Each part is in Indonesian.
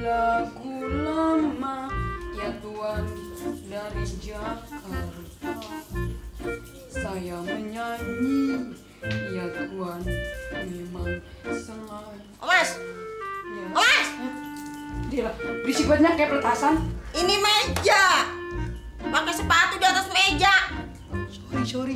Sudah ku lama ya Tuhan dari Jakarta, saya menyanyi ya Tuhan memang selalu. Mas, Ya. Mas, Dia berisik banget kayak petasan. ini meja. Pakai sepatu di atas meja. Sorry.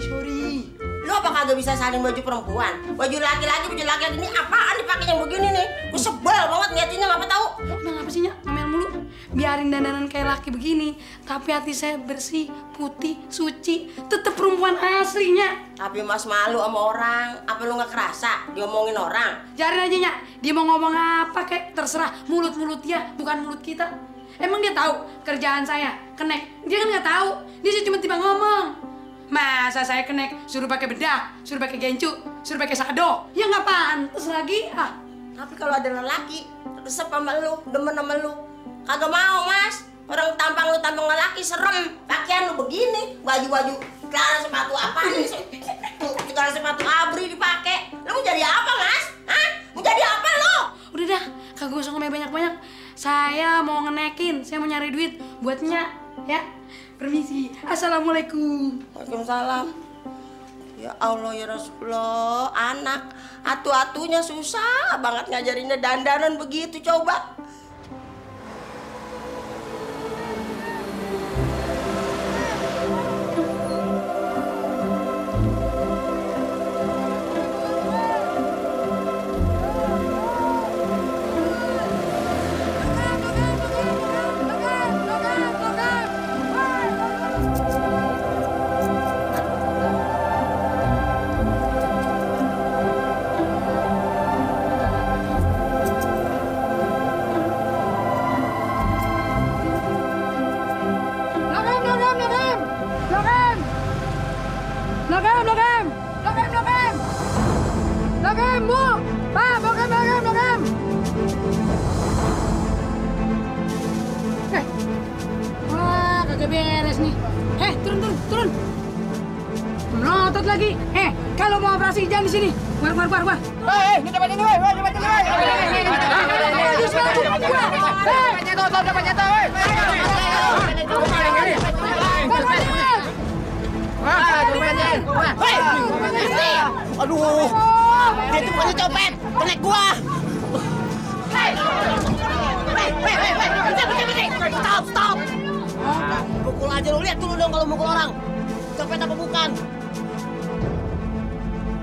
Lu apa kagak bisa salin baju perempuan? Baju laki-laki ini apaan dipakai yang begini nih? Gue sebel banget liatinnya, apa tahu? Emang apa sih, Nyak? Ngomel mulu. Biarin dandanan kayak laki begini, tapi hati saya bersih, putih, suci, tetep perempuan aslinya. Tapi Mas malu sama orang. Apa lu nggak kerasa diomongin orang? Biarin aja, Nyak. Dia mau ngomong apa kek, terserah. Mulut dia, bukan mulut kita. Emang dia tahu kerjaan saya kenek? Dia kan nggak tahu. Dia cuma tiba ngomong. Masa saya kenek suruh pakai bedak, suruh pakai gencu, suruh pakai sado? Ya nggak pantas lagi. Tapi kalau ada lelaki resep sama lu, demen sama lu, kagak mau Mas. Orang tampang lu tampang lelaki serem. Pakaian lu begini, baju celana sepatu apa nih? Celana sepatu abri dipakai. Lu mau jadi apa Mas? Hah? Mau jadi apa lu? Udah dah, kagak usah ngomel banyak-banyak. Saya mau ngenekin, saya mau nyari duit buat Nyak, ya. Permisi. Assalamualaikum. Waalaikumsalam. Ya Allah ya Rasulullah, anak atu-atunya susah banget ngajarinnya dandanan begitu coba. Lokem, Bu! Pak, lokem! Wah, kagak beres nih. Turun. Melotot lagi. Kalau mau operasi jangan di sini. Keluar. Ini tempat ini, woi. Aduh, dia tuh bukannya copet, kenek gua. Stop. Pukul aja lu, lihat dulu dong kalau mukul orang. Copet apa bukan?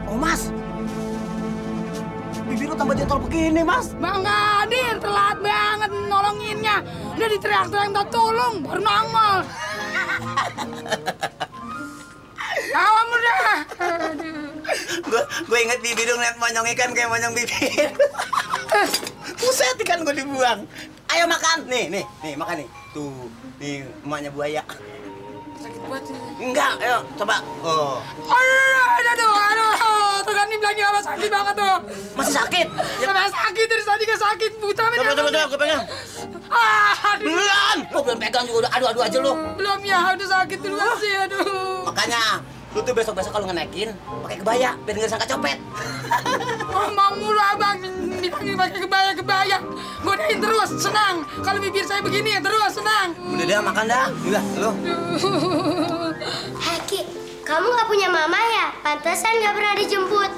Oh, Mas. Bibir lu tambah jentol begini, Mas. Bang Gadir, telat banget nolonginnya. Udah diteriak-teriak minta tolong, baru nongol. Kamu dah. Gue inget bibir dong liat monyong ikan kayak monyong bibir. Buset, ikan gue dibuang. Ayo makan. Nih, makan nih. Tuh, nih emaknya buaya. Sakit banget sih. Enggak, ayo coba. Oh. Aduh. Tuh kan nih bilangnya apa sakit banget tuh. Masih sakit? Sama sakit dari tadi gak sakit. Buta Coba, gue pegang. Belum. Gue belum pegang juga udah adu-adu aja lu. Belum ya, udah sakit duluan sih, aduh. Makanya, lu tuh besok-besok kalau ngenekin pakai kebaya biar nggak sangka copet. Ngomong mulu abang, bilangin pakai kebaya. Godain terus, senang. Kalau bibir saya begini ya terus, senang. Udah dah, makan dah. Udah, lu. Ki, kamu nggak punya mama ya? Pantesan nggak pernah dijemput.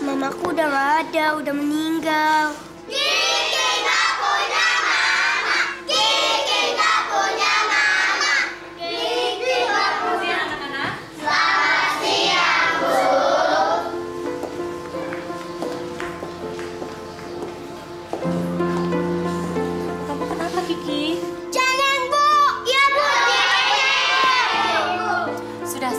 Mamaku udah nggak ada, udah meninggal. Kiki nggak punya mama. Kiki nggak punya mama. Kiki nggak punya anak-anak. Selamat siang, Bu. Kamu kenapa, Kiki? Jangan, Bu. Ya, Bu. Sudah.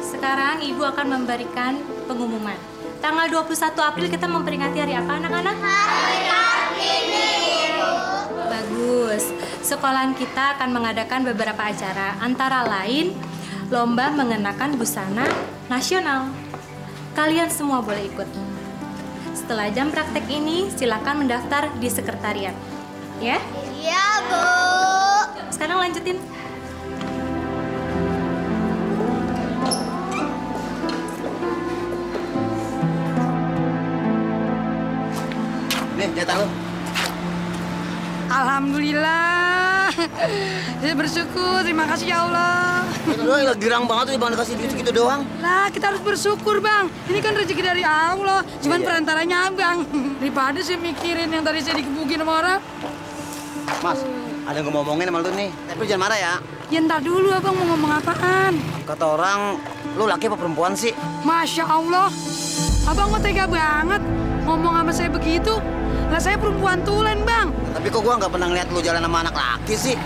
Sekarang Ibu akan memberikan pengumuman. Tanggal 21 April kita memperingati hari apa, anak-anak? Hari Kartini, Bu. Bagus. Sekolahan kita akan mengadakan beberapa acara, antara lain lomba mengenakan busana nasional. Kalian semua boleh ikut. Setelah jam praktek ini, silakan mendaftar di sekretariat. Ya? Iya, Bu. Sekarang lanjutin. Nih, jatah lu. Alhamdulillah. Saya bersyukur, terima kasih ya Allah. Lu lagi girang banget tuh Bang dikasih duit gitu doang. Lah, kita harus bersyukur, Bang. Ini kan rezeki dari Allah, cuman perantaranya Abang. Daripada sih mikirin yang tadi saya dikebukin sama orang. Mas, ada yang ngomongin sama lu nih. Tapi jangan marah ya. Ya ntar dulu, Abang mau ngomong apaan? Kata orang, lu laki apa perempuan sih? Masya Allah, Abang mah tega banget ngomong sama saya begitu. Lah saya perempuan tulen, Bang. Tapi kok gua nggak pernah ngeliat lu jalan sama anak laki sih?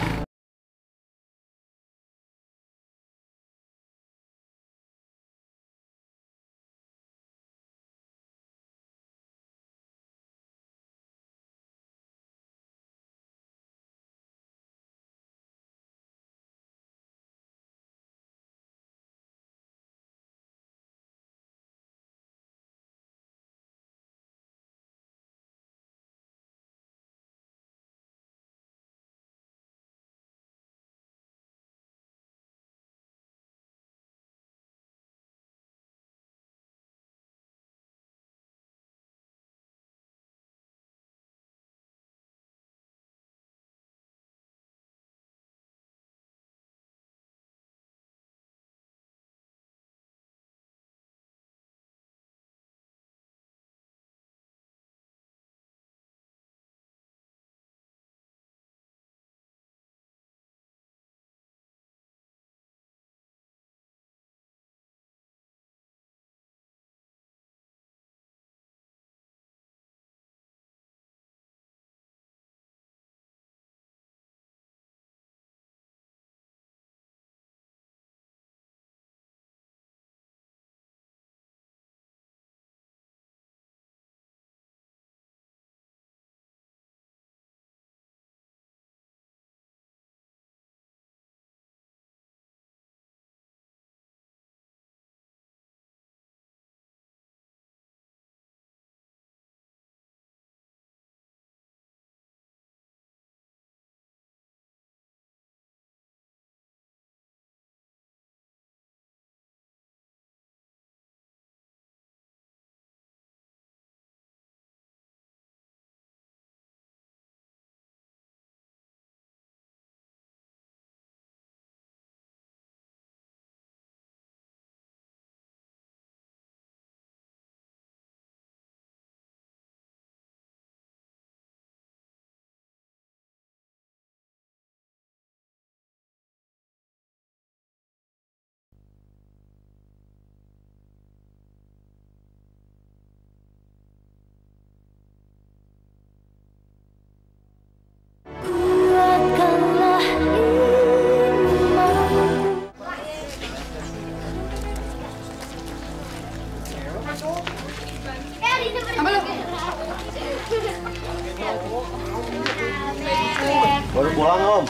Baru pulang, Om.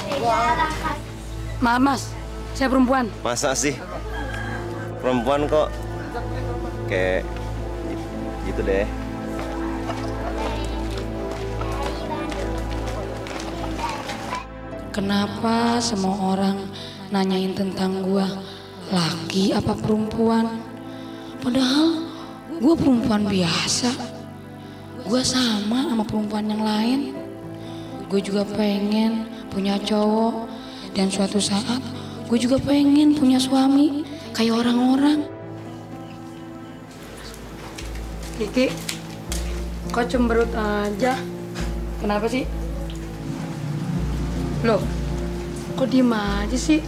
Maaf, Mas. Saya perempuan. Masa sih? Perempuan kok kayak gitu deh. Kenapa semua orang nanyain tentang gua laki apa perempuan? Padahal gua perempuan biasa. Gua sama perempuan yang lain. Gue juga pengen punya cowok, dan suatu saat gue juga pengen punya suami kayak orang-orang. Kiki, kok cemberut aja? Kenapa sih? Loh, kok diem aja sih?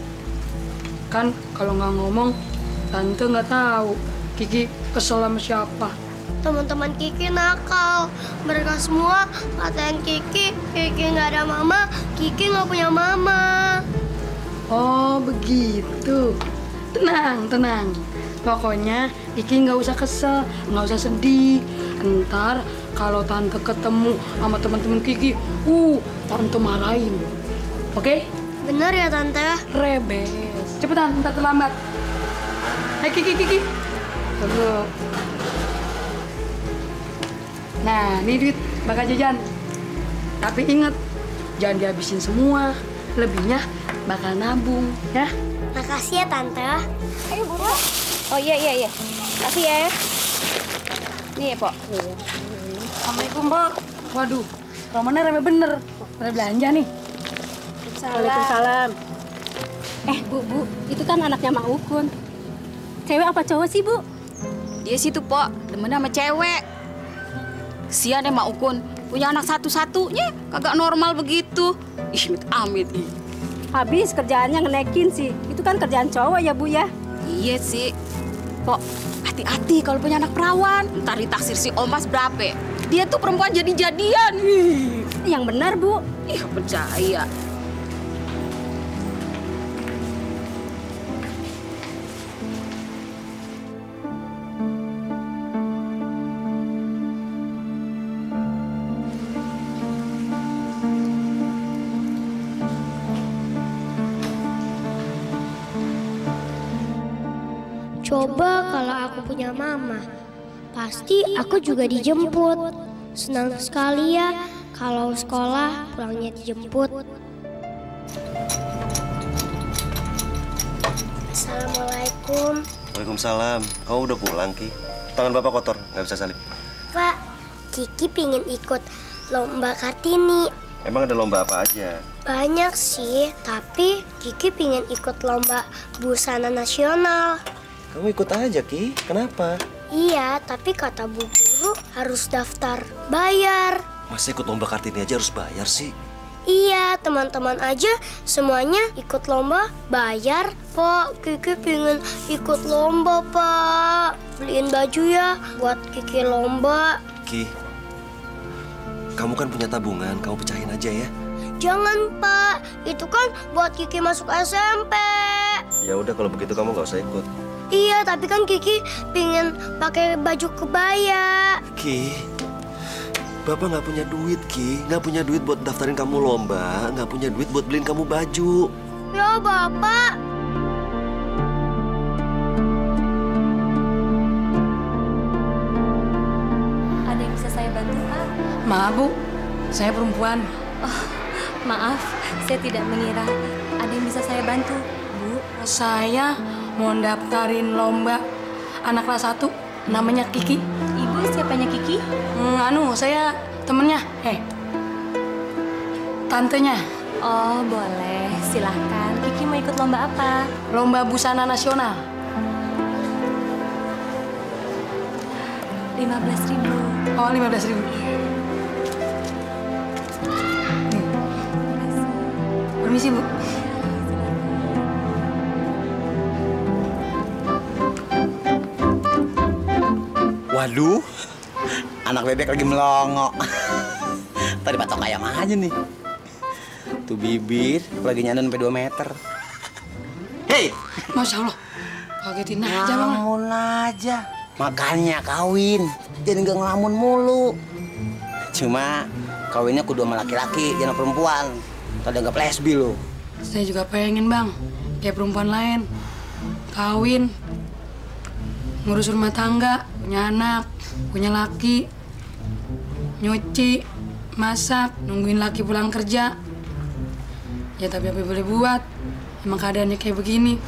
Kan kalau nggak ngomong, tante nggak tahu Kiki kesel sama siapa. Teman-teman Kiki nakal. Mereka semua katain Kiki nggak ada mama, Kiki nggak punya mama. Oh begitu. Tenang, tenang. Pokoknya Kiki nggak usah kesel, nggak usah sedih. Ntar kalau tante ketemu sama teman-teman Kiki, tante marahin. Oke? Bener ya tante? Rebes. Cepetan, ntar terlambat. Hai Kiki. Tunggu. Nah, ini duit bakal jajan. Tapi ingat, jangan dihabisin semua. Lebihnya bakal nabung, ya. Makasih ya tante. Ayo buru. Oh iya. Kasih ya. Nih, Pok. Assalamualaikum, Pak. Waduh, Romana rame bener. Pada belanja nih. Waalaikumsalam. Bu, itu kan anaknya Mak Ukun. Cewek apa cowok sih, Bu? Dia situ, Pok, demen sama cewek. Kesian ya Mak Ukun, punya anak satu-satunya, kagak normal begitu. Ih, amit. Habis kerjaannya ngenekin sih. Itu kan kerjaan cowok ya, Bu ya? Iya sih. Pok, hati-hati kalau punya anak perawan. Ntar ditaksir si Omas berapa? Dia tuh perempuan jadi-jadian. Yang benar, Bu. Ih, percaya. Coba kalau aku punya mama, pasti aku juga dijemput. Senang sekali ya kalau sekolah pulangnya dijemput. Assalamualaikum. Waalaikumsalam. Kau udah pulang, Ki? Tangan Bapak kotor, nggak bisa salib. Pak, Kiki pingin ikut lomba Kartini. Emang ada lomba apa aja? Banyak sih, tapi Kiki pingin ikut lomba busana nasional. Kamu ikut aja, Ki. Kenapa? Iya, tapi kata Bu Guru harus daftar bayar. Masa ikut lomba Kartini aja harus bayar sih? Iya, teman-teman aja semuanya ikut lomba bayar. Pak, Kiki pengen ikut lomba, Pak. Beliin baju ya buat Kiki lomba. Ki, kamu kan punya tabungan, kamu pecahin aja ya. Jangan, Pak. Itu kan buat Kiki masuk SMP. Ya udah kalau begitu kamu nggak usah ikut. Iya, tapi kan Kiki pengen pakai baju kebaya. Ki, Bapak nggak punya duit, Ki. Nggak punya duit buat daftarin kamu lomba. Nggak punya duit buat beliin kamu baju. Ya, Bapak. Ada yang bisa saya bantu, Pak? Maaf, Bu. Saya perempuan. Oh, maaf, saya tidak mengira ada yang bisa saya bantu, Bu. Saya mau daftarin lomba anak kelas 1, namanya Kiki. Ibu siapanya Kiki? Saya temennya. Tantenya. Oh, boleh. Silahkan. Kiki mau ikut lomba apa? Lomba busana nasional. 15.000. Oh, 15.000. Permisi, Bu. Waduh, anak bebek lagi melongo. Tadi patok ayam aja nih. Tuh bibir lagi nyandun sampai 2 meter. Hei, Masya Allah, kagetin aja Bang. ngelamun aja. Makanya kawin, jadi nggak ngelamun mulu. Cuma kawinnya kudu sama laki-laki, jangan perempuan. Tadi nggak flashbi lo. Saya juga pengen, Bang, kayak perempuan lain. Kawin, ngurus rumah tangga, punya anak, punya laki, nyuci, masak, nungguin laki pulang kerja. Ya tapi apa boleh buat, emang keadaannya kayak begini.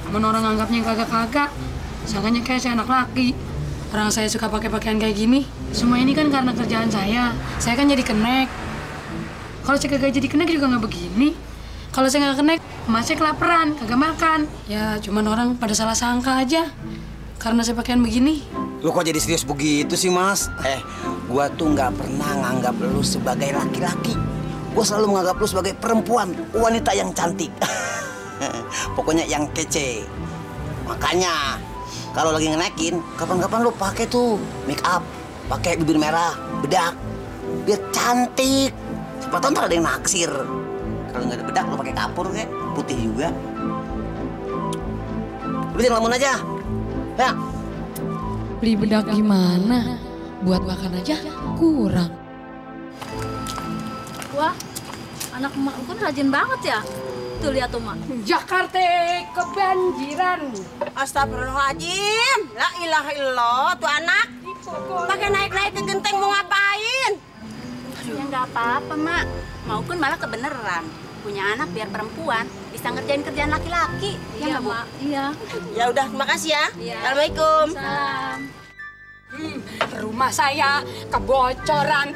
Emang orang anggapnya kagak-kagak, sangkanya kayak saya anak laki. Orang saya suka pakai pakaian kayak gini. Semua ini kan karena kerjaan saya. Saya kan jadi kenek. Kalau saya kagak jadi kenek juga nggak begini. Kalau saya nggak kenek, masnya kelaparan, kagak makan. Ya cuman orang pada salah sangka aja. Karena saya pakaian begini. Lu kok jadi serius begitu sih, Mas? Gua tuh nggak pernah nganggap lu sebagai laki-laki. Gua selalu menganggap lu sebagai perempuan, wanita yang cantik. Pokoknya yang kece. Makanya kalau lagi ngenekin, kapan-kapan lu pakai tuh make up, pakai bibir merah, bedak, biar cantik. Siapa tahu ntar ada yang naksir. Kalau nggak ada bedak, lu pakai kapur kayak putih juga. Lu jangan lamun aja, ya. Beli bedak gimana? Buat makan aja kurang. Wah, anak emak kan rajin banget ya. Tuh lihat tuh, Mak. Jakarta kebanjiran. Astagfirullahaladzim. La ilaha illallah, tuh anak. Pakai naik-naik ke genteng mau ngapain? Ya nggak apa-apa, Mak. Maupun malah kebeneran. Punya anak biar perempuan bisa ngerjain kerjaan laki-laki. Iya, Mak. Iya. Ya udah, terima kasih ya. Iya. Assalamualaikum. Salam. rumah saya kebocoran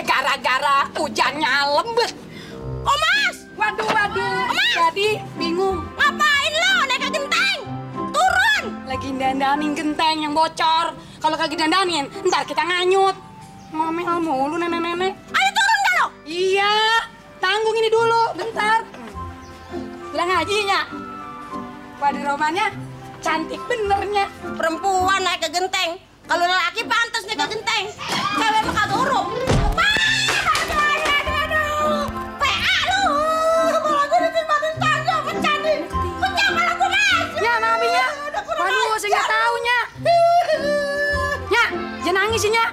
gara-gara hujannya lembut. Oh Mas, Waduh, Mas! jadi bingung. Ngapain lo naik ke genteng? Turun! Lagi dandanin genteng yang bocor. Kalau kagak dandanin, ntar kita nganyut. Ngomel mulu nenek-nenek. Ayo turun dah lo! Iya, tanggung ini dulu, bentar. Bilang ajinya. Pada romannya cantik benernya. Perempuan naik ke genteng. Kalau lelaki pantas naik ke genteng. Cewek mah kagak uruk. Aduh. PA lu. Malah gue ditimbakin tangga, pecah nih. Pecah malah gue Mas. Ya, maminya. Waduh, saya nggak taunya. Ya, jangan nangis sih, Nya.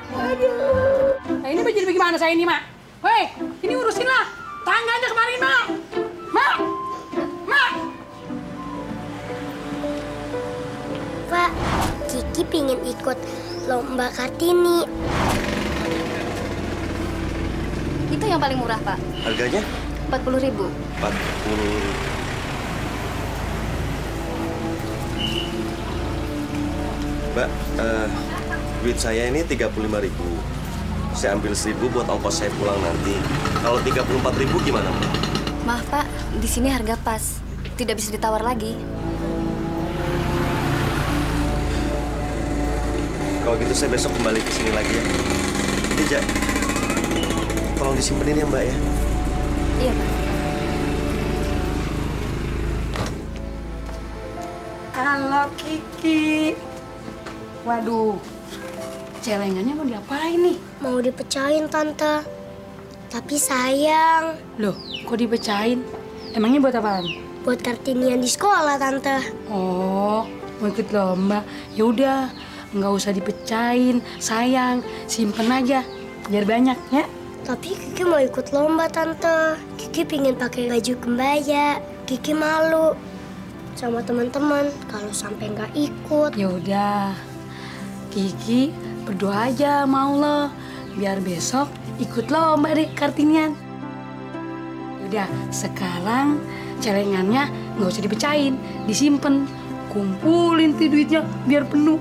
Nah, ini jadi bagaimana saya ini, Mak? Weh, ini urusin lah. Tangganya kemarin, Mak. Mak. Pak, Kiki pingin ikut lomba Kartini. Itu yang paling murah, Pak. Harganya? 40.000. 40. Mbak, duit saya ini 35.000. Saya ambil 1.000 buat ongkos saya pulang nanti. Kalau 34.000 gimana, Mbak? Maaf, Pak. Di sini harga pas. Tidak bisa ditawar lagi. Kalau gitu saya besok kembali ke sini lagi ya. Ini, Jak. Tolong disimpenin ya, Mbak ya. Iya, Pak. Halo, Kiki. Waduh, celengannya mau diapain nih? Mau dipecahin, Tante. Tapi sayang. Loh, kok dipecahin? Emangnya buat apaan? Buat Kartinian di sekolah, Tante. Oh, mau ikut lomba. Ya udah, nggak usah dipecahin. Sayang, simpen aja. Biar banyak, ya. Tapi Kiki mau ikut lomba, Tante. Kiki pingin pakai baju kebaya. Kiki malu sama teman-teman kalau sampai nggak ikut. Ya udah, Kiki berdoa aja mau lo. Biar besok ikut lomba deh Kartinian. Udah, sekarang celengannya nggak usah dipecahin, disimpan, kumpulin tuh duitnya biar penuh.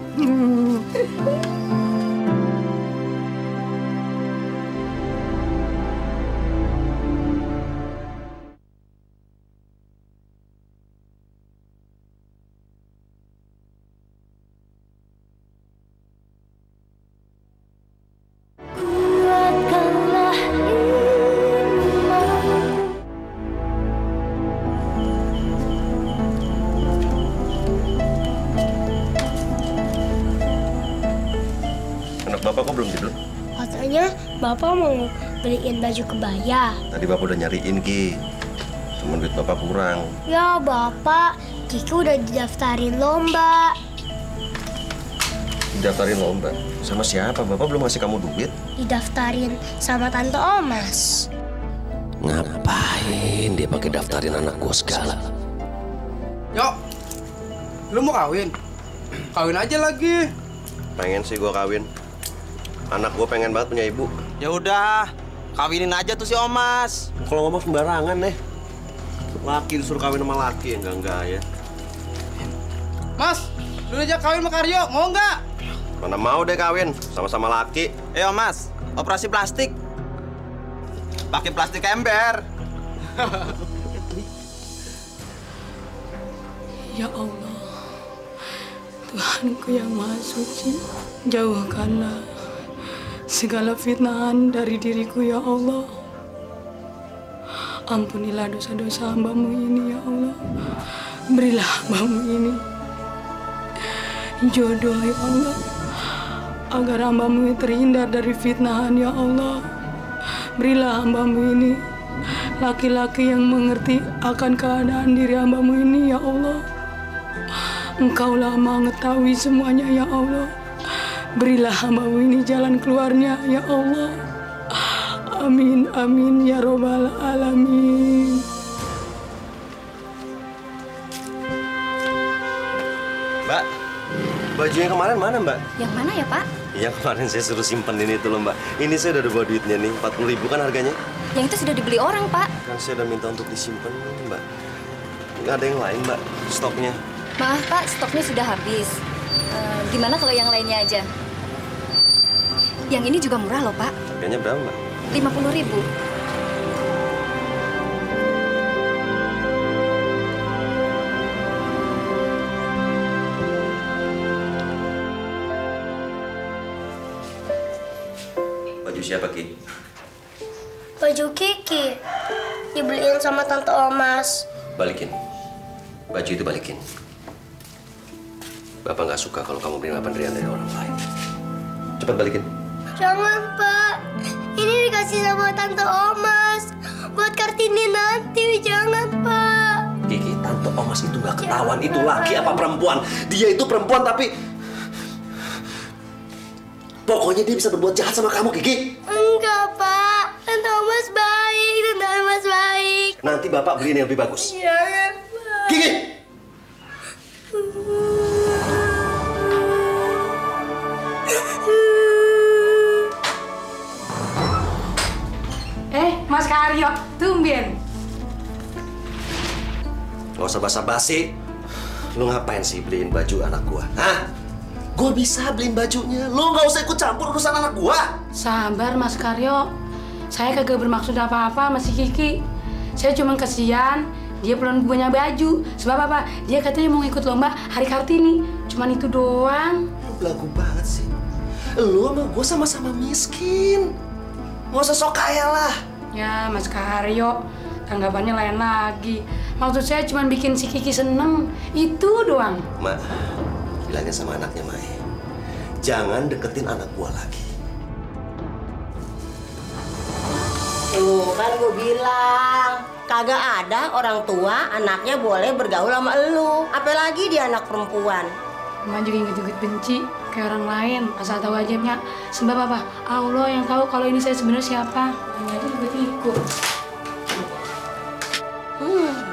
Bapak kok belum tidur? Katanya Bapak mau beliin baju kebaya. Tadi Bapak udah nyariin, Ki. Cuman duit Bapak kurang. Ya Bapak, Kiki udah didaftarin lomba. Didaftarin lomba? Sama siapa? Bapak belum ngasih kamu duit? Didaftarin sama Tante Omas. Ngapain dia pakai daftarin anak gua segala? Yuk, lu mau kawin? Kawin aja lagi. Pengen sih gua kawin. Anak gua pengen banget punya ibu. Ya udah, kawinin aja tuh si Omas. Kalau ngomong sembarangan nih. Laki disuruh kawin sama laki, enggak ya. Mas, lu aja kawin sama Karyo, mau nggak? Mana mau deh kawin, sama-sama laki. Mas, operasi plastik. Pakai plastik ember. Ya Allah, Tuhanku yang Maha Suci, jauhkanlah segala fitnahan dari diriku ya Allah. Ampunilah dosa-dosa hamba-Mu ini ya Allah. Berilah hamba-Mu ini jodoh ya Allah, agar hamba-Mu terhindar dari fitnahan ya Allah. Berilah hamba-Mu ini laki-laki yang mengerti akan keadaan diri hamba-Mu ini ya Allah. Engkaulah mengetahui semuanya ya Allah. Berilah hamba-Mu ini jalan keluarnya ya Allah. Amin, amin ya robbal alamin. Mbak, baju yang kemarin mana, Mbak? Yang mana ya, Pak? Yang kemarin saya suruh simpenin itu loh, Mbak. Ini saya udah bawa duitnya nih, 40.000 kan harganya. Yang itu sudah dibeli orang, Pak. Kan saya udah minta untuk disimpan, Mbak. Nggak ada yang lain, Mbak, stoknya. Maaf, Pak, stoknya sudah habis. Gimana kalau yang lainnya aja? Yang ini juga murah loh, Pak. Harganya berapa? 50.000. Baju siapa, Ki? Baju Kiki dibeliin sama Tante Omas. Balikin. Baju itu balikin. Bapak nggak suka kalau kamu menerima penderian dari orang lain. Cepat balikin. Jangan, Pak. Ini dikasih sama Tante Omas. Buat Kartini nanti. Jangan, Pak. Kiki, Tante Omas itu nggak ketahuan itu laki apa perempuan. Dia itu perempuan tapi... Pokoknya dia bisa berbuat jahat sama kamu, Kiki. Enggak, Pak. Tante Omas baik. Tante Omas baik. Nanti Bapak beliin yang lebih bagus. Jangan, Pak. Kiki! Mas Karyo, tumben. Gak usah basa-basi. Lu ngapain sih beliin baju anak gua? Hah? Gua bisa beliin bajunya. Lu gak usah ikut campur urusan anak gua. Sabar, Mas Karyo. Saya kagak bermaksud apa-apa sama si Kiki. Saya cuma kesian dia belum punya baju. Sebab apa? Dia katanya mau ikut lomba Hari Kartini. Cuman itu doang. Lu belagu banget sih. Lu sama gua sama-sama miskin. Gak usah sok kaya lah. Ya, Mas Karyo, tanggapannya lain lagi. Maksud saya cuma bikin si Kiki seneng. Itu doang. Mak, bilangin sama anaknya, Mai. Jangan deketin anak gua lagi. Tuh, kan gue bilang. Kagak ada orang tua anaknya boleh bergaul sama elu. Apalagi dia anak perempuan. Mama juga inget-inget benci kayak orang lain, asal tahu aja nya. Sebab apa? Allah yang tahu kalau ini saya sebenarnya siapa. Hanya aja juga ikut.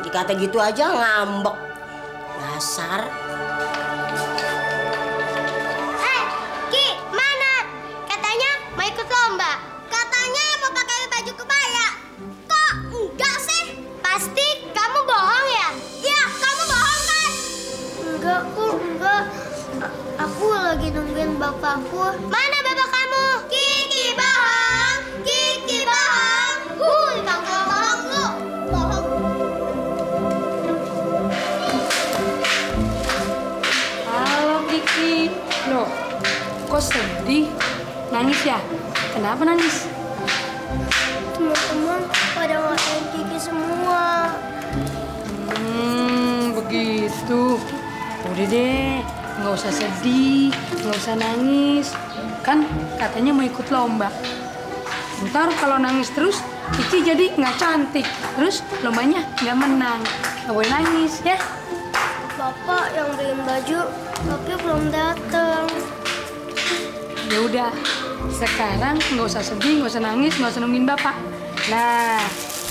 Dikata gitu aja ngambek. Dasar. Ki, mana? Katanya mau ikut lomba. Katanya mau pakai baju kebaya. Kok enggak sih? Pasti kamu bohong ya? Iya, kamu bohong kan? Enggak, kok enggak. Aku lagi nungguin bapakku. Mana bapak kamu? Kiki bohong! Kiki bohong! Kamu bohong lu! Bohong! Halo Kiki. Loh, kok sedih? Nangis ya? Kenapa nangis? Teman-teman pada ngatain Kiki semua. Begitu. Udah deh, nggak usah sedih, nggak usah nangis. Kan katanya mau ikut lomba. Ntar kalau nangis terus, Kiki jadi nggak cantik. Terus lombanya nggak menang. Nggak boleh nangis ya. Bapak yang beliin baju, tapi belum datang. Ya udah, sekarang nggak usah sedih, nggak usah nangis, nggak usah nungguin bapak. Nah,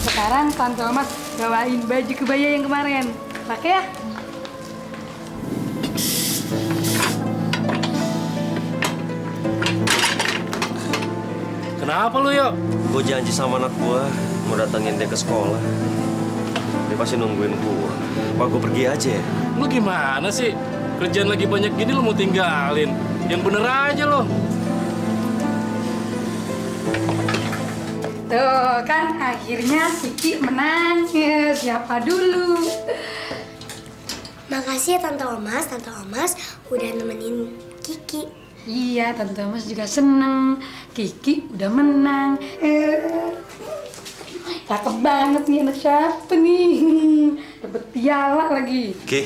sekarang Tante Omas bawain baju kebaya yang kemarin. Pakai ya. Kenapa lu, Yo? Gue janji sama anak gua mau datangin dia ke sekolah. Dia pasti nungguin gua. Apa gua pergi aja ya? Lu gimana sih? Kerjaan lagi banyak gini lu mau tinggalin? Yang bener aja lo. Tuh kan akhirnya Kiki menang. Ya, siapa dulu? Makasih ya Tante Omas udah nemenin Kiki. Iya, Tante Omas juga seneng. Kiki udah menang. Cakep banget nih anak siapa nih? Dapet piala lagi. Ki.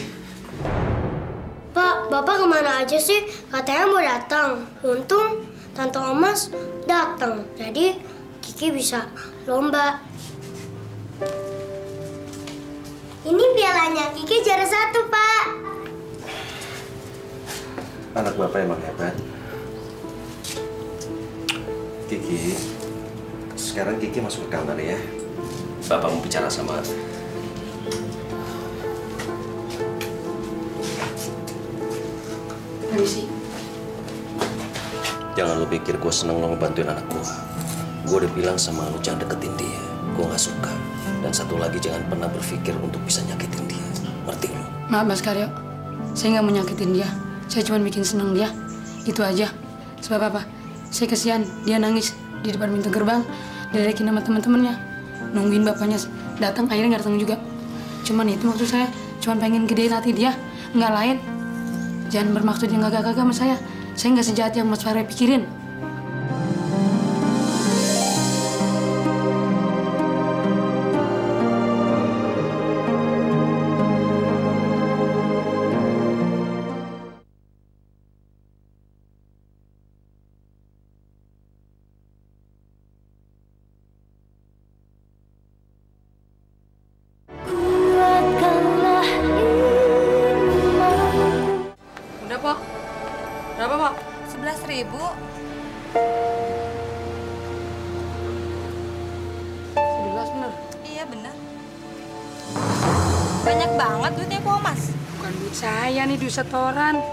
Pak, Bapak kemana aja sih? Katanya mau datang. Untung Tante Omas datang. Jadi Kiki bisa lomba. Ini pialanya Kiki juara 1, Pak. Anak Bapak emang hebat. Kiki, sekarang Kiki masuk ke kamar ya. Bapak mau bicara sama... Permisi. Jangan lu pikir gue seneng lo ngebantuin anak gue. Gue udah bilang sama lu jangan deketin dia. Gue gak suka. Dan satu lagi jangan pernah berpikir untuk bisa nyakitin dia. Ngerti lu? Maaf Mas Karyo, saya nggak mau nyakitin dia. Saya cuma bikin seneng dia. Itu aja. Sebab apa? Saya kasihan, dia nangis di depan pintu gerbang, diledekin sama teman-temannya. Nungguin bapaknya datang, akhirnya nggak datang juga. Cuman itu maksud saya, cuman pengen gedein hati dia, nggak lain. Jangan bermaksud yang gagah-gagah sama saya. Saya nggak sejahat yang Mas Farah pikirin. Berapa, Pak? 11.000. 11 bener? Iya, bener. Banyak banget duitnya, Pak Mas. Bukan duit saya nih, duit setoran.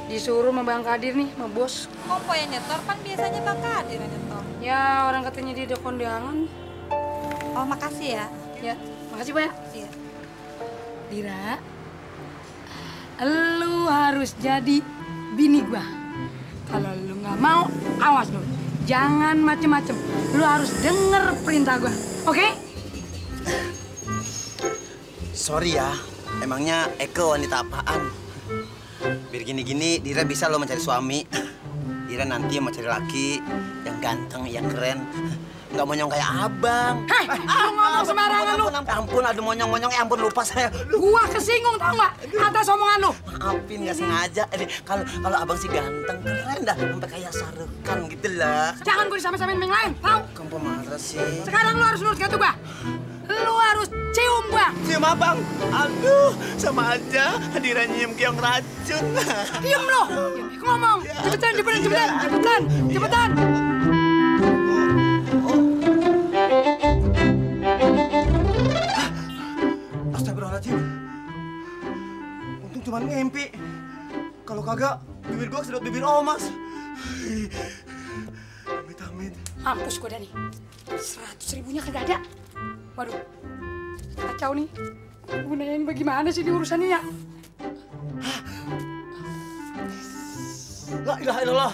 Disuruh sama Bang Kadir nih, sama bos. Kok Po yang nyetor? Kan biasanya Bang Kadir yang nyetor. Ya, orang katanya dia ada kondangan. Oh, makasih ya. Ya, makasih Pak ya. Iya. Dira, lu harus jadi bini gua. Kalau lu nggak mau, awas lu. Jangan macem-macem. Lu harus denger perintah gua, oke? Sorry ya, emangnya Eko wanita apaan? Biar gini-gini, Dira bisa lo mencari suami. Dira nanti mau cari laki yang ganteng, yang keren. Nggak monyong kayak abang. Hei, lu ngomong sembarangan lu. Ampun, ada monyong-monyong. Ampun, lupa saya. Gua kesinggung tau nggak atas omongan lu. Maafin, nggak sengaja. Kalau abang sih ganteng, keren dah. Sampai kayak Sarukan gitu lah. Jangan gua disama-samain sama yang lain, tau? Kamu pemarah sih. Sekarang lu harus nurut kata gua. Lu harus cium gua. Cium abang? Aduh, sama aja Dira nyium keong racun. Diam lu. Ngomong. Cepetan. Astagfirullahaladzim. Untung cuma mimpi. Kalau kagak, bibir gua kesedot bibir Omas. Amit. Mampus gua Dani. 100.000-nya kagak ada. Waduh, kacau nih. Gunain bagaimana sih di urusannya ya? La ilaha illallah.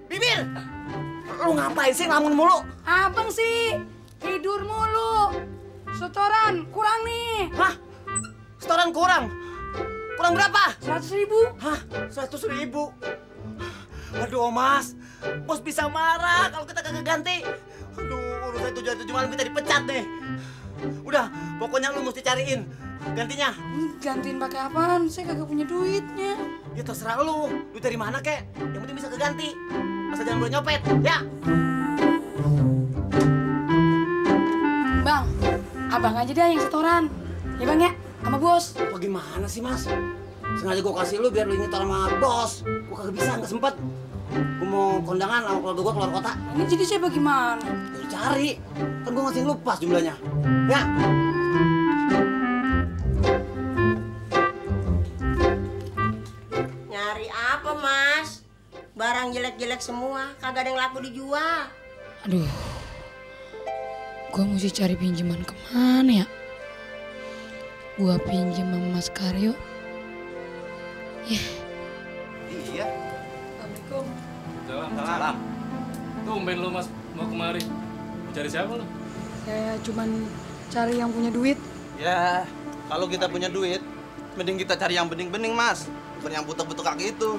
Bibir! Lu ngapain sih ngelamun mulu? Abang sih tidur mulu. Setoran kurang nih. Hah? Setoran kurang? Kurang berapa? 100.000. Hah? 100.000? Aduh, Mas. Bos bisa marah kalau kita kagak ganti. Aduh, urusan 7 malam kita dipecat nih. Udah, pokoknya lu mesti cariin gantinya. Gantiin pakai apaan? Saya kagak punya duitnya. Ya terserah lu. Duit dari mana, kek? Yang penting bisa keganti. Asal jangan boleh nyopet, ya? Bang, abang aja deh yang setoran. Ya Bang ya, sama bos. Bagaimana sih, Mas? Sengaja gua kasih lu biar lu nyetor sama bos. Gua kagak bisa, nggak sempet. Gua mau kondangan sama keluarga gua keluar kota. Ini jadi saya bagaimana? Lu cari. Kan gua ngasih lu pas jumlahnya. Ya? Nyari apa, Mas? Barang jelek-jelek semua, kagak ada yang laku dijual. Aduh, gua mesti cari pinjaman kemana ya? Gua pinjam sama Mas Karyo. Iya. Assalamualaikum. Salam. Tumben lu Mas mau kemari. Mau cari siapa lu? Saya cuman cari yang punya duit. Ya, kalau kita punya duit, mending kita cari yang bening-bening, Mas. Bukan yang butuh-butuh kayak gitu.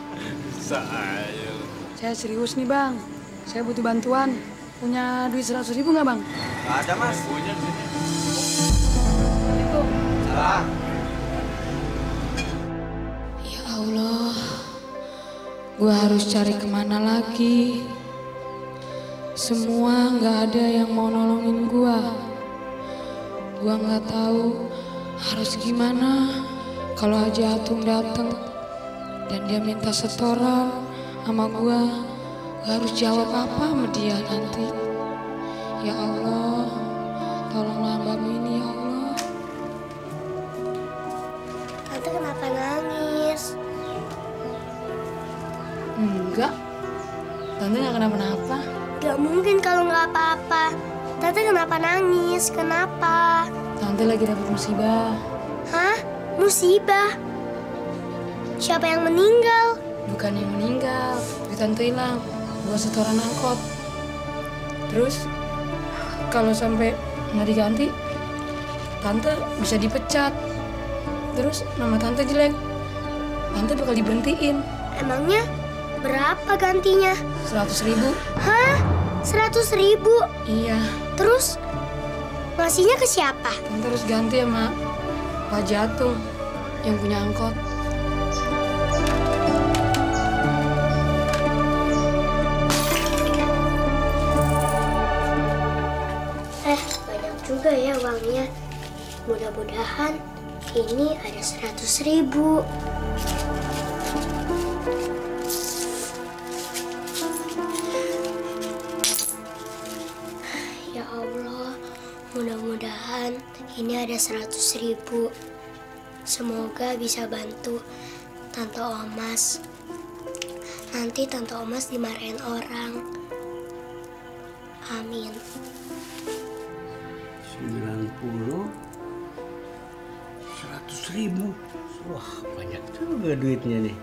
Saya. Saya serius nih Bang. Saya butuh bantuan. Punya duit 100.000 nggak Bang? Nggak ada, Mas. Punya di sini. Salah. Ya Allah, gua harus cari kemana lagi? Semua nggak ada yang mau nolongin gua. Gua nggak tahu harus gimana kalau Haji Atung datang dan dia minta setoran sama gua harus jawab apa sama dia nanti. Ya Allah, tolonglah hambamu ini ya Allah. Tante kenapa nangis? Enggak, Tante nggak kenapa-napa. Gak mungkin kalau nggak apa-apa. Tante kenapa nangis? Kenapa? Tante lagi dapat musibah. Hah? Musibah? Siapa yang meninggal? Bukan yang meninggal, duit Tante hilang. buat setoran angkot. Terus kalau sampai nggak diganti, tante bisa dipecat. Terus nama tante jelek, tante bakal diberhentiin. Emangnya berapa gantinya? 100.000. Hah? 100.000? Iya. Terus ngasihnya ke siapa? Tante harus ganti sama Pak Jatung yang punya angkot. Banyak juga ya uangnya. Mudah-mudahan ini ada 100.000. Ya Allah, mudah-mudahan ini ada 100.000. Semoga bisa bantu Tante Omas. Nanti Tante Omas dimarahin orang. Amin. 90, 100.000. Wah, banyak juga duitnya nih.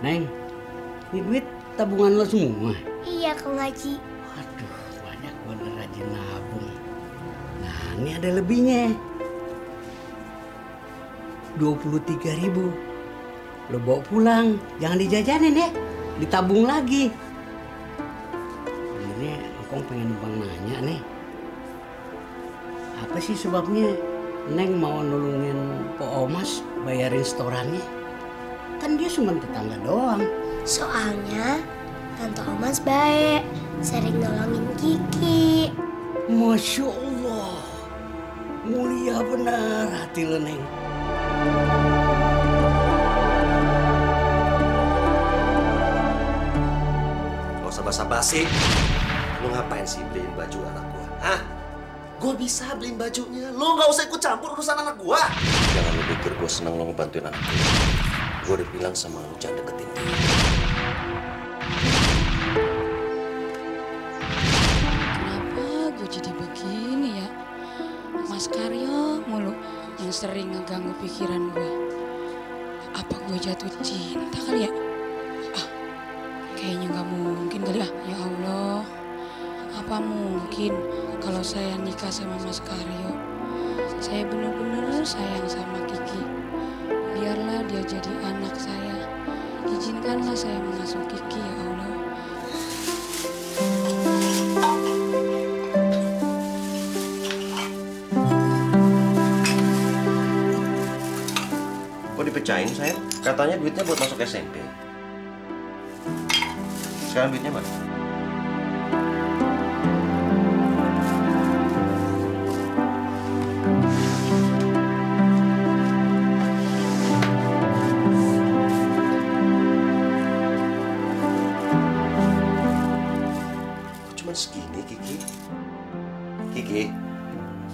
Neng, ini duit tabungan lo semua? Iya, Kang Haji. Waduh, banyak bener rajin nabung. Nah, ini ada lebihnya. 23.000. Lo bawa pulang, jangan dijajanin ya. Ditabung lagi. Sebenarnya Engkong pengen numpang nanya nih. Apa sih sebabnya Neng mau nolongin Pak Omas bayarin setorannya? Kan dia cuma tetangga doang. Soalnya Tante Omas baik, sering nolongin Kiki. Masya Allah, mulia benar hati lo, Neng. Gak usah basa-basi. Lu ngapain sih beliin baju anak gua? Hah? Gua bisa beliin bajunya. Lu gak usah ikut campur urusan anak gua. Jangan lu pikir gua seneng lu ngebantuin anak gua. Gua udah bilang sama lu jangan deketin dia. Kenapa gue jadi begini ya? Mas Karyo mulu yang sering ngeganggu pikiran gue. Apa gue jatuh cinta kali ya? Kayaknya nggak mungkin kali ya. Ya Allah, apa mungkin kalau saya nikah sama Mas Karyo? Saya benar-benar sayang sama Kiki. Biarlah dia jadi anak saya. Izinkanlah saya mengasuh Kiki, ya Allah. Kok dipecahin sayang? Katanya duitnya buat masuk SMP. Sekarang duitnya mana? Kok cuma segini, Kiki? Kiki,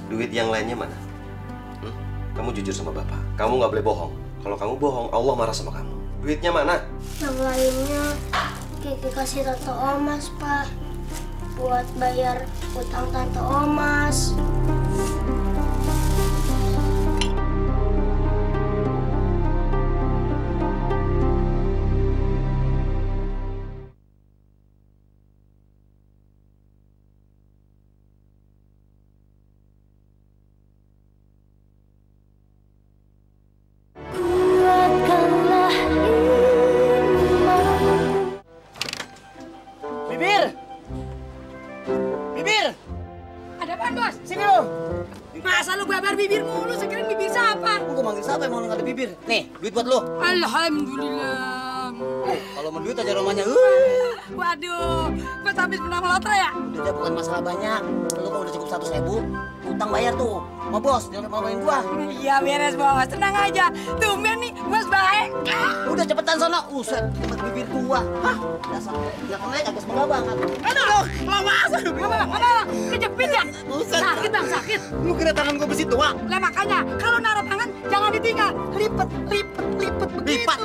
duit yang lainnya mana? Kamu jujur sama Bapak. Kamu nggak boleh bohong. Kalau kamu bohong, Allah marah sama kamu. Duitnya mana? Yang lainnya Kiki kasih Tante Omas, Pak. Buat bayar utang Tante Omas. Bibir! Bibir! Ada apaan, Bos? Sini lo! Masa lu babar bibir mulu? Sekiranya bibir siapa? Gue manggil siapa yang mau nggak ada bibir? Nih, duit buat lo. Alhamdulillah. Kalau mau duit aja rumahnya. Waduh, Bos habis menang lotre ya? Udah bukan masalah banyak. Lo kalau udah cukup 100.000, utang bayar tuh. Sama bos, jangan malu-maluin gua. Iya beres, Bos. Tenang aja. Tumben nih, Bos baik. Udah cepetan sono. Uset, cepet bibir gua. Hah? Dasar nggak naik agak semoga banget. Aduh, lawas. Apa? Kejepit ya? Buset. Sakit, Bang, sakit. Lu kira tangan gua besi tua? Lah makanya, kalau naruh tangan jangan ditinggal. Lipet begitu. Lipat.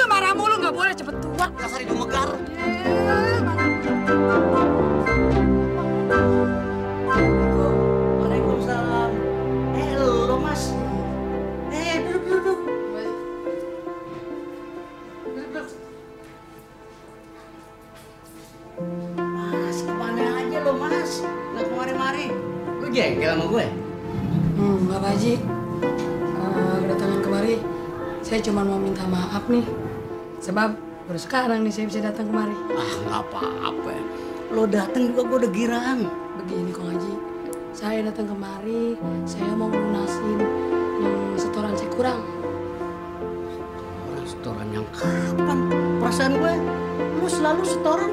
Marah mulu nggak boleh cepet tua. Dasar hidung megar. Waalaikumsalam. Lo Mas. Duduk. jengkel sama gue? Enggak Pak Haji. Kedatangan kemari, saya cuma mau minta maaf nih. Sebab baru sekarang nih saya bisa datang kemari. Nggak apa-apa. Lo datang juga gue udah girang. Begini Kong Haji, saya datang kemari, saya mau lunasin yang setoran saya kurang. Setoran yang kapan? Perasaan gue, lu selalu setoran.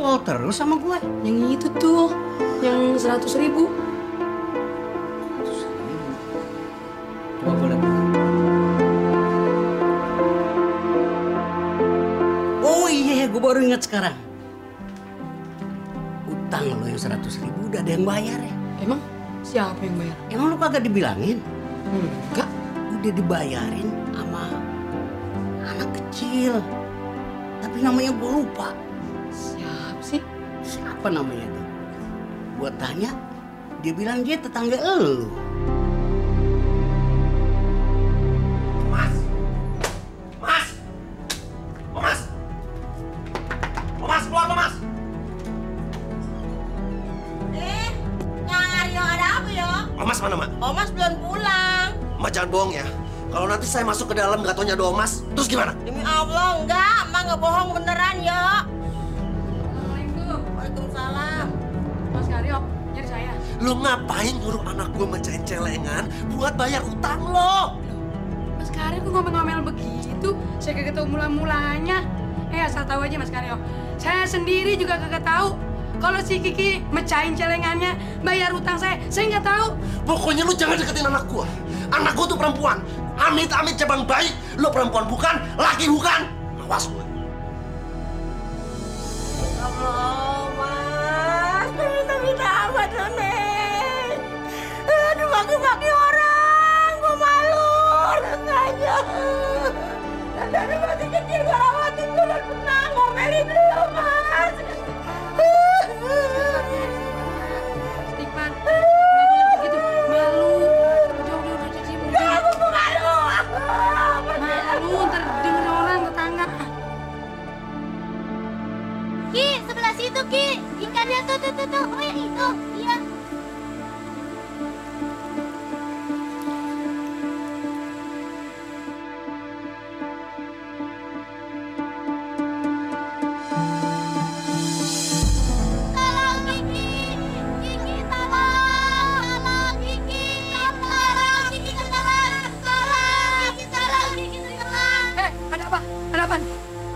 Pol terus sama gue. Yang itu tuh, yang 100.000. Coba gue lihat. Oh iya, gue baru ingat sekarang. Utang lo yang 100.000 udah ada yang bayar ya. Emang siapa yang bayar? Emang lu kagak dibilangin? Enggak. Udah dibayarin sama anak kecil. Tapi namanya gue lupa. Siapa sih? Siapa namanya tuh? Gue tanya, dia bilang dia tetangga elu. Keluar lo, Mas! Nyari yang ada apa ya? Omas mana, Mak? Omas belum pulang. Mak jangan bohong ya. Kalau nanti saya masuk ke dalam nggak taunya ada Omas, terus gimana? Demi Allah, enggak. Mak nggak bohong beneran ya. Assalamualaikum. Waalaikumsalam. Mas Karyo, nyari saya. Lo ngapain nyuruh anak gue mecahin celengan buat bayar utang lo? Mas Karyo kok ngomel-ngomel begitu? Saya kagak tahu mula-mulanya. Asal tahu aja Mas Karyo. Saya sendiri juga kagak tahu kalau si Kiki mecahin celengannya, bayar utang saya nggak tahu. Pokoknya lu jangan deketin anak gua. Anak gua tuh perempuan. Amit-amit cabang bayi. Lu perempuan bukan, laki bukan. Awas lu. Allah, Mas. Minta amat lo, Neng. Aduh, maki-maki orang. Gua malu rasanya. Dari masih kecil gua rawatin lu dan pernah ngomelin lu, Mas. Istighfar, nggak boleh begitu. Malu. Udah, Cici. Aku malu. Malu, ntar denger orang tetangga. Ki, sebelah situ Ki. Ikannya tuh. Oh yang itu. Iya.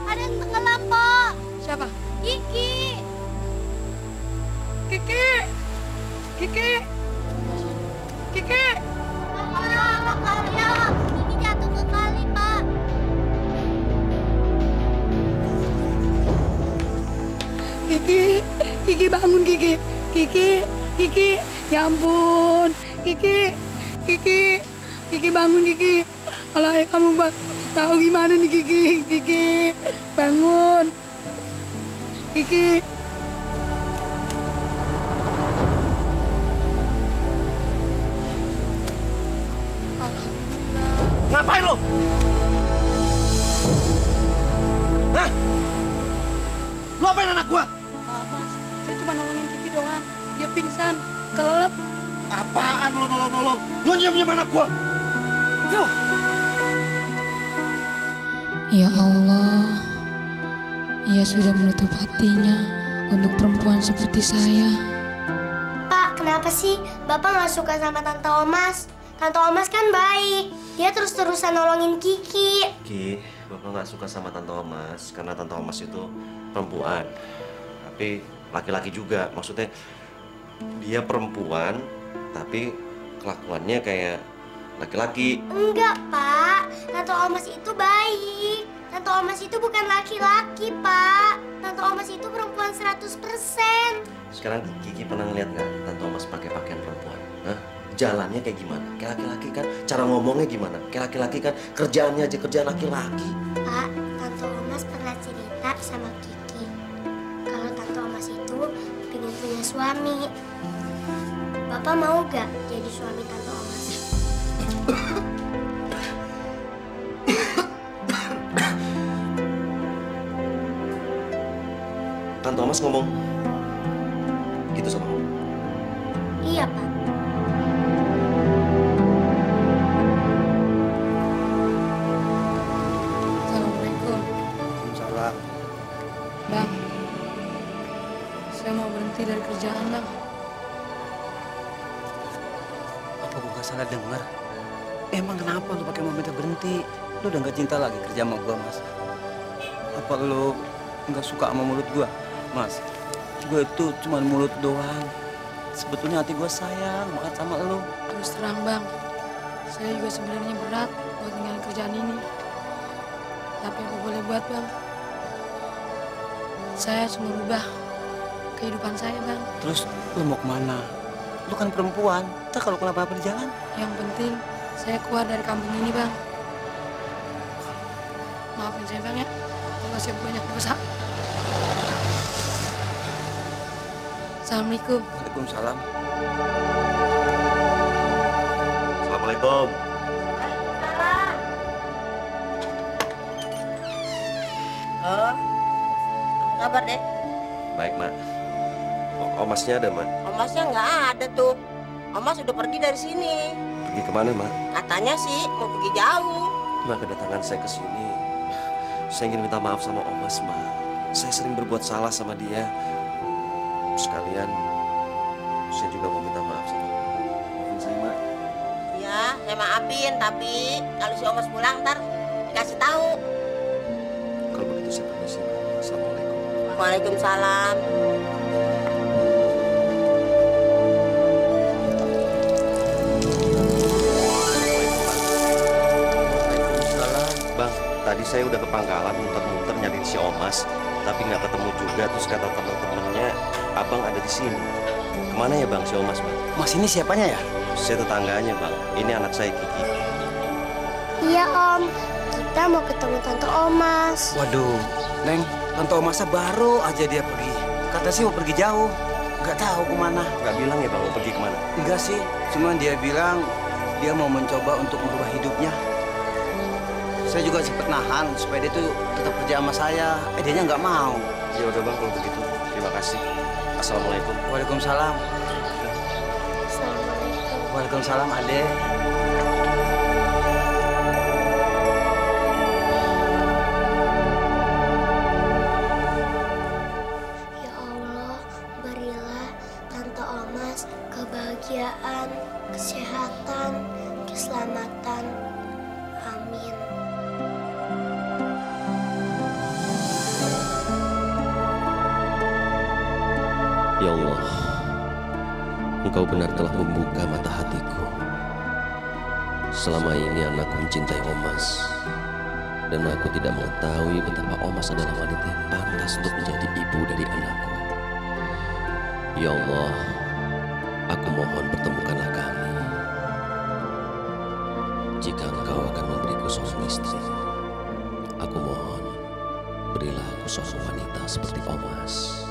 Ada yang tenggelam, Pak. Siapa? Kiki. Kiki. Pak Karyo. Kiki jatuh ke kali, Pak. Kiki bangun Kiki. Ya ampun. Kiki bangun Kiki. Kalau ayah kamu tahu gimana nih Kiki bangun. Kiki. Ngapain lo? Hah? Lo apain anak gua? Mas, saya cuma nolongin Kiki doang. Dia pingsan, kelelep. Apaan lo nolong? Lo nyium anak gua? Tuh. Ya Allah, Ia sudah menutup hatinya untuk perempuan seperti saya. Pak, kenapa sih Bapak nggak suka sama Tante Omas? Tante Omas kan baik. Dia terus-terusan nolongin Kiki. Ki, Bapak nggak suka sama Tante Omas karena Tante Omas itu perempuan. Tapi laki-laki juga. Maksudnya dia perempuan tapi kelakuannya kayak laki-laki. Enggak, Pak. Tante Omas itu baik. Tante Omas itu bukan laki-laki, Pak. Tante Omas itu perempuan 100%. Sekarang Kiki pernah ngeliat nggak Tante Omas pakai pakaian perempuan? Hah? Jalannya kayak gimana? Kayak laki-laki kan? Cara ngomongnya gimana? Kayak laki-laki kan? Kerjaannya aja kerjaan laki-laki. Pak, Tante Omas pernah cerita sama Kiki kalau Tante Omas itu pengen punya suami. Bapak mau gak jadi suami Tante Omas? Tante Omas ngomong gitu sama kamu? Iya, Pak. Assalamualaikum. Waalaikumsalam. Bang, saya mau berhenti dari kerjaan, Bang. Apa gua gak salah dengar? Emang kenapa lu pakai mau minta berhenti? Lu udah gak cinta lagi kerja sama gua, Mas? Apa lu nggak suka sama mulut gua, Mas? Gua itu cuma mulut doang. Sebetulnya hati gua sayang banget sama lu. Terus terang, Bang, saya juga sebenarnya berat buat tinggalin kerjaan ini. Tapi apa boleh buat, Bang? Saya cuma rubah kehidupan saya, Bang. Terus lu mau kemana? Lu kan perempuan. Ntar kalau kenapa-napa di jalan? Yang penting saya keluar dari kampung ini, Bang. Maafin saya, Bang, ya. Kalau saya banyak dosa. Assalamualaikum. Waalaikumsalam. Assalamualaikum. Oh, kabar deh? Baik, Mak. Omasnya ada, Mak? Omasnya nggak ada tuh. Omas udah pergi dari sini. Pergi kemana, Mak? Katanya sih mau pergi jauh. Mak, kedatangan saya ke sini, saya ingin minta maaf sama Omas, Mak. Saya sering berbuat salah sama dia. Sekalian, saya juga mau minta maaf sama Mak. Maafin saya, Mak. Ya, saya maafin. Tapi kalau si Omas pulang ntar dikasih tahu. Kalau begitu saya permisi, Mak. Assalamualaikum. Waalaikumsalam. Bang, tadi saya udah ke pangkalan muter-muter nyari si Omas, tapi nggak ketemu juga. Terus kata teman-temannya, abang ada di sini. Kemana ya, Bang, si Omas, Bang? Mas, ini siapanya ya? Saya tetangganya, Bang. Ini anak saya, Kiki. Iya, Om. Kita mau ketemu Tante Omas. Waduh, Neng, Tante Omasnya baru aja dia pergi. Kata sih mau pergi jauh. Nggak tahu kemana. Nggak bilang ya, Bang, mau pergi kemana? Enggak sih, cuma dia bilang dia mau mencoba untuk merubah hidupnya. Saya juga sempat nahan supaya dia tuh tetap kerja sama saya. Dianya nggak mau. Ya udah, Bang, kalau begitu. Terima kasih. Assalamualaikum. Waalaikumsalam. Assalamualaikum. Waalaikumsalam, Ade. Ya Allah, berilah Tante Omas kebahagiaan, kesehatan, keselamatan. Amin. Ya Allah, Engkau benar telah membuka mata hatiku. Selama ini anakku mencintai Omas, dan aku tidak mengetahui betapa Omas adalah wanita yang pantas untuk menjadi ibu dari anakku. Ya Allah, aku mohon pertemukanlah kami. Jika Engkau akan memberiku seorang istri, aku mohon berilah aku seorang wanita seperti Omas.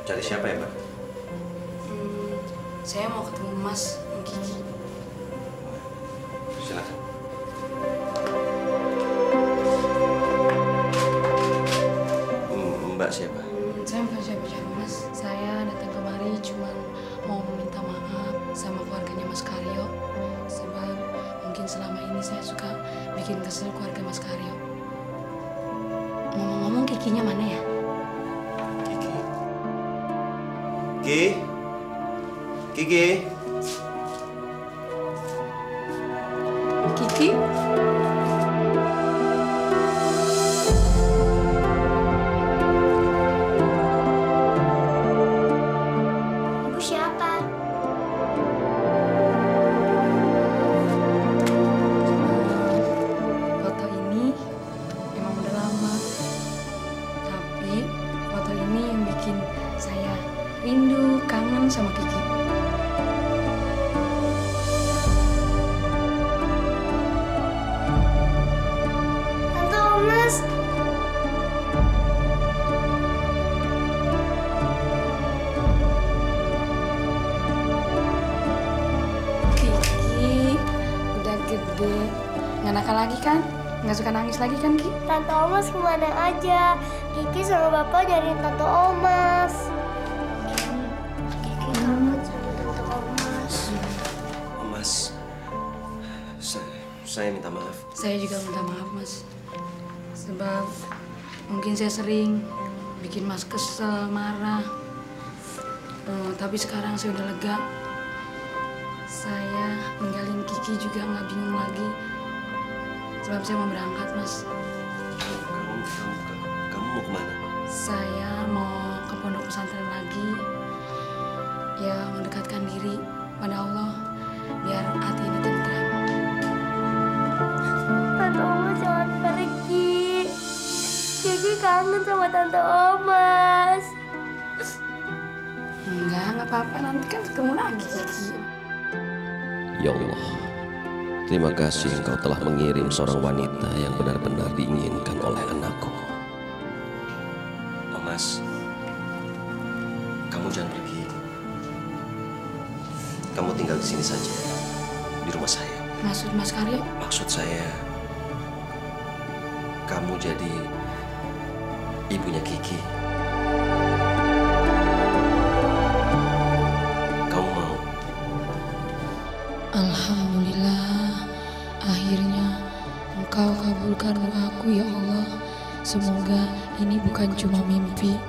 Cari siapa ya, Mbak? Saya mau ketemu Mas Kiki. Silakan. Mbak siapa? Saya bukan siapa-siapa, Mas. Saya datang kemari cuma mau meminta maaf sama keluarganya Mas Karyo. Sebab mungkin selama ini saya suka bikin kesel keluarga Mas Karyo. Ngomong-ngomong, Kikinya mana ya? Ki? Kiki? Kiki? Ibu siapa? Foto ini emang udah lama. Tapi foto ini yang bikin saya rindu, kangen sama Kiki. nggak nakal lagi kan? Nggak suka nangis lagi kan, Ki? Tante Omas kemana aja? Kiki sama Bapak nyariin Tante Omas. Kiki kangen sama Tante Omas. Mas, saya minta maaf. Saya juga minta maaf, Mas. Sebab mungkin saya sering bikin Mas kesel, marah. Tapi sekarang saya udah lega. Saya ninggalin Kiki juga nggak bingung lagi. Sebab saya mau berangkat, Mas. Kamu mau kemana? Saya mau ke pondok pesantren lagi. Ya, mendekatkan diri pada Allah. Biar hati ini tentram. Tante Omas jangan pergi. Kiki kangen sama Tante Omas. Enggak apa-apa. Nanti kan ketemu lagi, Kiki. Ya Allah, terima kasih Engkau telah mengirim seorang wanita yang benar-benar diinginkan oleh anakku. Mas, kamu jangan pergi. Kamu tinggal di sini saja, di rumah saya. Maksud Mas Karyo? Maksud saya, kamu jadi ibunya Kiki. Kamu mau? Alhamdulillah, akhirnya Engkau kabulkan doaku ya Allah. Semoga ini bukan cuma mimpi.